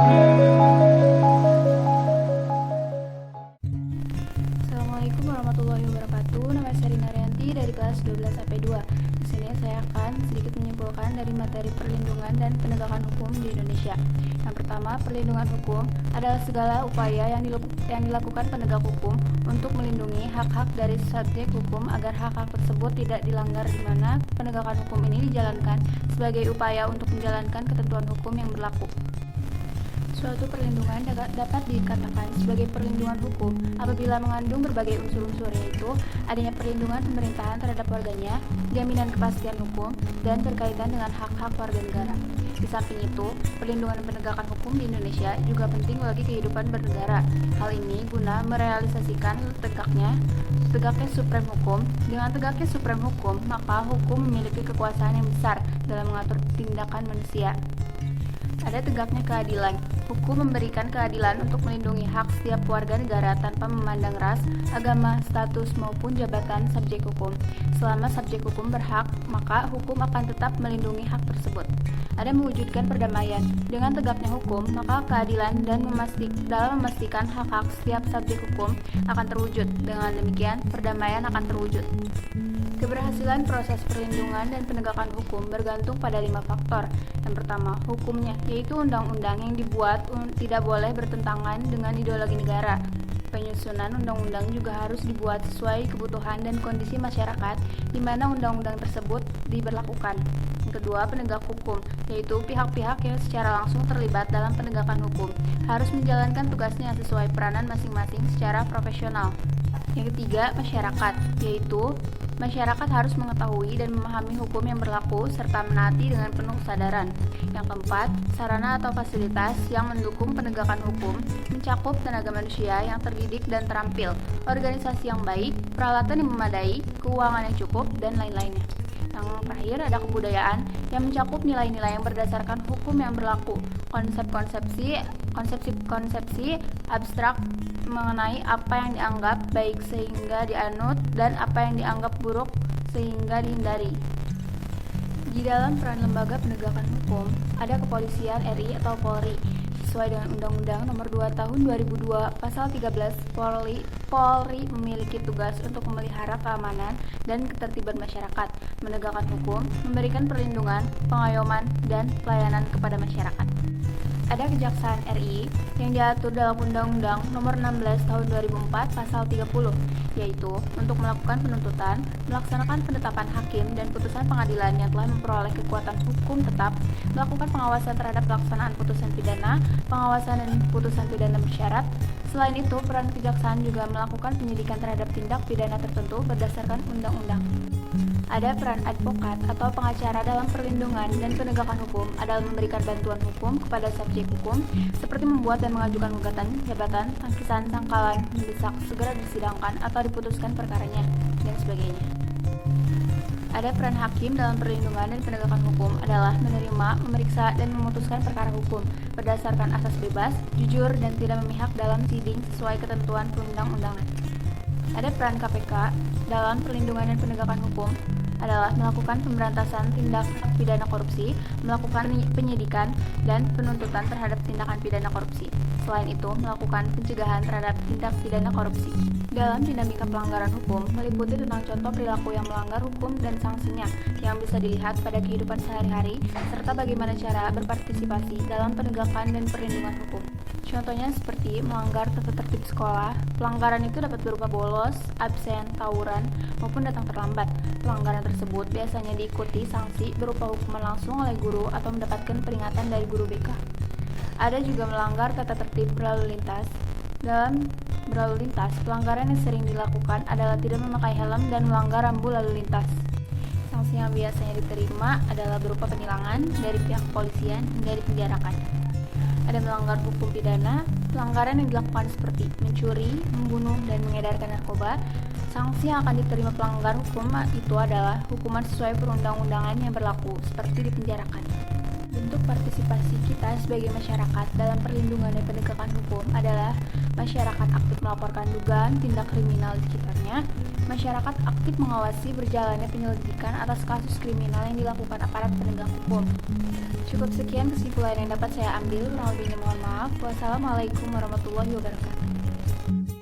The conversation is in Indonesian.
Assalamualaikum warahmatullahi wabarakatuh. Nama saya Rina Rianti dari kelas 12 AP2. Di sini saya akan sedikit menyimpulkan dari materi perlindungan dan penegakan hukum di Indonesia. Yang pertama, perlindungan hukum adalah segala upaya yang dilakukan penegak hukum untuk melindungi hak-hak dari subjek hukum agar hak-hak tersebut tidak dilanggar, di mana penegakan hukum ini dijalankan sebagai upaya untuk menjalankan ketentuan hukum yang berlaku. Suatu perlindungan dapat dikatakan sebagai perlindungan hukum apabila mengandung berbagai unsur-unsur, yaitu adanya perlindungan pemerintahan terhadap warganya, jaminan kepastian hukum, dan berkaitan dengan hak-hak warga negara. Di samping itu, perlindungan dan penegakan hukum di Indonesia juga penting bagi kehidupan bernegara. Hal ini guna merealisasikan tegaknya suprem hukum. Dengan tegaknya suprem hukum, maka hukum memiliki kekuasaan yang besar dalam mengatur tindakan manusia. Ada tegaknya keadilan. Hukum memberikan keadilan untuk melindungi hak setiap warga negara tanpa memandang ras, agama, status, maupun jabatan subjek hukum. Selama subjek hukum berhak, maka hukum akan tetap melindungi hak tersebut. Ada mewujudkan perdamaian. Dengan tegaknya hukum, maka keadilan dan dalam memastikan hak-hak setiap subjek hukum akan terwujud. Dengan demikian, perdamaian akan terwujud. Keberhasilan proses perlindungan dan penegakan hukum bergantung pada 5 faktor. Yang pertama, hukumnya, yaitu undang-undang yang dibuat tidak boleh bertentangan dengan ideologi negara. Penyusunan undang-undang juga harus dibuat sesuai kebutuhan dan kondisi masyarakat di mana undang-undang tersebut diberlakukan. Yang kedua, penegak hukum, yaitu pihak-pihak yang secara langsung terlibat dalam penegakan hukum, harus menjalankan tugasnya sesuai peranan masing-masing secara profesional. Yang ketiga, masyarakat, yaitu masyarakat harus mengetahui dan memahami hukum yang berlaku serta menaati dengan penuh kesadaran. Yang keempat, sarana atau fasilitas yang mendukung penegakan hukum mencakup tenaga manusia yang terdidik dan terampil, organisasi yang baik, peralatan yang memadai, keuangan yang cukup, dan lain-lainnya. Yang terakhir, ada kebudayaan yang mencakup nilai-nilai yang berdasarkan hukum yang berlaku, konsepsi abstrak mengenai apa yang dianggap baik sehingga dianut dan apa yang dianggap buruk sehingga dihindari. Di dalam peran lembaga penegakan hukum, ada Kepolisian RI atau Polri. Sesuai dengan Undang-Undang Nomor 2 Tahun 2002 Pasal 13, Polri memiliki tugas untuk memelihara keamanan dan ketertiban masyarakat, menegakkan hukum, memberikan perlindungan, pengayoman, dan pelayanan kepada masyarakat. Ada Kejaksaan RI yang diatur dalam Undang-Undang Nomor 16 Tahun 2004 Pasal 30, yaitu untuk melakukan penuntutan, melaksanakan penetapan hakim dan putusan pengadilan yang telah memperoleh kekuatan hukum tetap, melakukan pengawasan terhadap pelaksanaan putusan pidana, pengawasan dan putusan pidana bersyarat. Selain itu, peran kejaksaan juga melakukan penyidikan terhadap tindak pidana tertentu berdasarkan undang-undang. Ada peran advokat atau pengacara dalam perlindungan dan penegakan hukum adalah memberikan bantuan hukum kepada subjek hukum, seperti membuat dan mengajukan gugatan, jabatan, tangkisan, sangkalan, mendesak, segera disidangkan atau diputuskan perkaranya, dan sebagainya. Ada peran hakim dalam perlindungan dan penegakan hukum adalah menerima, memeriksa, dan memutuskan perkara hukum berdasarkan asas bebas, jujur, dan tidak memihak dalam siding sesuai ketentuan perundang-undangan. Ada peran KPK dalam perlindungan dan penegakan hukum adalah melakukan pemberantasan tindak pidana korupsi, melakukan penyidikan dan penuntutan terhadap tindakan pidana korupsi. Selain itu, melakukan pencegahan terhadap tindak pidana korupsi. Dalam dinamika pelanggaran hukum, meliputi tentang contoh perilaku yang melanggar hukum dan sanksinya yang bisa dilihat pada kehidupan sehari-hari, serta bagaimana cara berpartisipasi dalam penegakan dan perlindungan hukum. Contohnya seperti melanggar tata tertib sekolah. Pelanggaran itu dapat berupa bolos, absen, tawuran, maupun datang terlambat. Pelanggaran tersebut biasanya diikuti sanksi berupa hukuman langsung oleh guru atau mendapatkan peringatan dari guru BK. Ada juga melanggar tata tertib berlalu lintas. Dalam berlalu lintas, pelanggaran yang sering dilakukan adalah tidak memakai helm dan melanggar rambu lalu lintas. Sanksi yang biasanya diterima adalah berupa penilangan dari pihak kepolisian hingga dipenjarakan. Ada melanggar hukum pidana. Pelanggaran yang dilakukan seperti mencuri, membunuh, dan mengedarkan narkoba. Sanksi yang akan diterima pelanggar hukum itu adalah hukuman sesuai perundang-undangan yang berlaku, seperti dipenjarakan. Bentuk partisipasi kita sebagai masyarakat dalam perlindungan dan penegakan hukum adalah masyarakat aktif melaporkan dugaan tindak kriminal di sekitarnya, Masyarakat aktif mengawasi berjalannya penyelidikan atas kasus kriminal yang dilakukan aparat penegak hukum. Cukup sekian kesimpulan yang dapat saya ambil, kurang lebihnya mohon maaf. Wassalamualaikum warahmatullahi wabarakatuh.